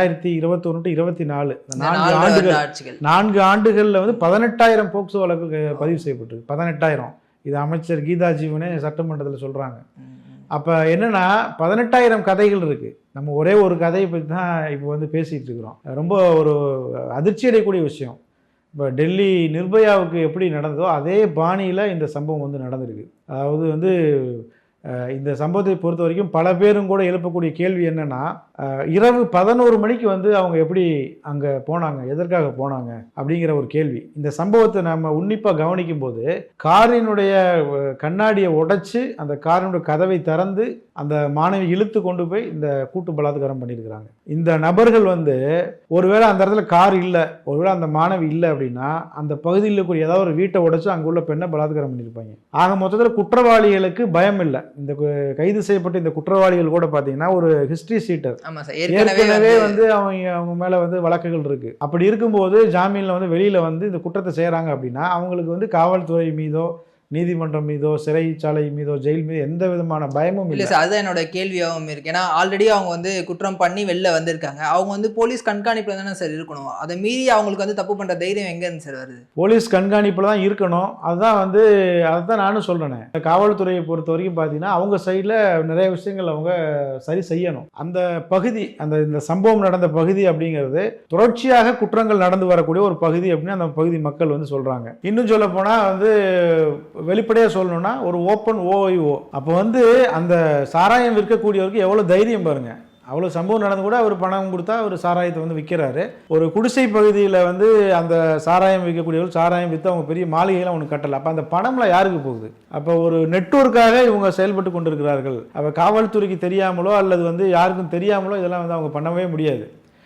2021 to 24 4 ஆண்டுகளில் வந்து 18,000 POCSO வழக்கு பதிவு செய்யப்பட்டிருக்கு. 18,000. இது அமைச்சர் கீதா ஜீவனே சட்டமன்றத்தில் சொல்கிறாங்க. அப்போ என்னென்னா 18,000 கதைகள் இருக்குது. நம்ம ஒரே ஒரு கதையை பற்றி தான் இப்போ வந்து பேசிகிட்டு இருக்கிறோம். ரொம்ப ஒரு அதிர்ச்சி அடையக்கூடிய விஷயம். இப்போ டெல்லி நிர்பயாவுக்கு எப்படி நடந்ததோ அதே பாணியில் இந்த சம்பவம் வந்து நடந்திருக்கு. அதாவது வந்து இந்த சம்பவத்தை பொறுத்த வரைக்கும் பல பேரும் கூட எழுப்பக்கூடிய கேள்வி என்னென்னா, இரவு 11 மணிக்கு வந்து அவங்க எப்படி அங்கே போனாங்க, எதற்காக போனாங்க அப்படிங்கிற ஒரு கேள்வி. இந்த சம்பவத்தை நம்ம உன்னிப்பாக கவனிக்கும் போது காரினுடைய கண்ணாடியை உடைச்சு அந்த காரினுடைய கதவை திறந்து அந்த மாணவி இழுத்து கொண்டு போய் இந்த கூட்டு பலாத்காரம் பண்ணியிருக்கிறாங்க. இந்த நபர்கள் வந்து ஒருவேளை அந்த இடத்துல கார் இல்லை, ஒருவேளை அந்த மாணவி இல்லை அப்படின்னா அந்த பகுதியில் இருக்கக்கூடிய ஏதாவது ஒரு வீட்டை உடைச்சு அங்கே உள்ள பெண்ணை பலாத்காரம் பண்ணியிருப்பாங்க. ஆக மொத்தத்தில் குற்றவாளிகளுக்கு பயம் இல்லை. இந்த கைது செய்யப்பட்ட இந்த குற்றவாளிகள் கூட பார்த்தீங்கன்னா ஒரு ஹிஸ்டரி சீட்டர் ஏற்கனவே வந்து அவங்க மேல வந்து வழக்குகள் இருக்கு. அப்படி இருக்கும்போது ஜாமீன்ல வந்து வெளியில வந்து இந்த குற்றத்தை செய்யறாங்க அப்படின்னா அவங்களுக்கு வந்து காவல்துறை மீதோ நீதிமன்றம் மீதோ சிறைச்சாலை மீதோ ஜெயில் மீதோ எந்த விதமான பயமும் இல்லை சார். அதுதான் என்னோட கேள்வியாகவும் இருக்கு. ஏன்னா ஆல்ரெடி அவங்க வந்து குற்றம் பண்ணி வெளில வந்திருக்காங்க. அவங்க வந்து போலீஸ் கண்காணிப்புல தானே சார் இருக்கணும். அதை மீறி அவங்களுக்கு வந்து தப்பு பண்ற தைரியம் எங்க இருந்து சார் வருது? போலீஸ் கண்காணிப்புல தான் இருக்கணும். அதுதான் வந்து அதுதான் நானும் சொல்றேன். காவல்துறையை பொறுத்த வரைக்கும் பார்த்தீங்கன்னா அவங்க சைடில் நிறைய விஷயங்கள் அவங்க சரி செய்யணும். அந்த பகுதி இந்த சம்பவம் நடந்த பகுதி அப்படிங்கிறது தொடர்ச்சியாக குற்றங்கள் நடந்து வரக்கூடிய ஒரு பகுதி அப்படின்னு அந்த பகுதி மக்கள் வந்து சொல்றாங்க. இன்னும் சொல்ல போனா வந்து வெளிப்படையாக சொல்லணும்னா ஒரு ஓப்பன் ஓஐஓ. அப்போ வந்து அந்த சாராயம் விற்கக்கூடியவருக்கு எவ்வளோ தைரியம் பாருங்க. அவ்வளோ சம்பவம் நடந்து கூட அவர் பணம் கொடுத்தா அவர் சாராயத்தை வந்து விற்கிறாரு. ஒரு குடிசை பகுதியில் வந்து அந்த சாராயம் விற்கக்கூடியவர் சாராயம் விற்று அவங்க பெரிய மாளிகையெல்லாம் ஒன்று கட்டலை. அப்போ அந்த பணம்லாம் யாருக்கு போகுது? அப்போ ஒரு நெட்வொர்க்காக இவங்க செயல்பட்டு கொண்டிருக்கிறார்கள். அப்போ காவல்துறைக்கு தெரியாமலோ அல்லது வந்து யாருக்கும் தெரியாமலோ இதெல்லாம் வந்து அவங்க பண்ணவே முடியாது.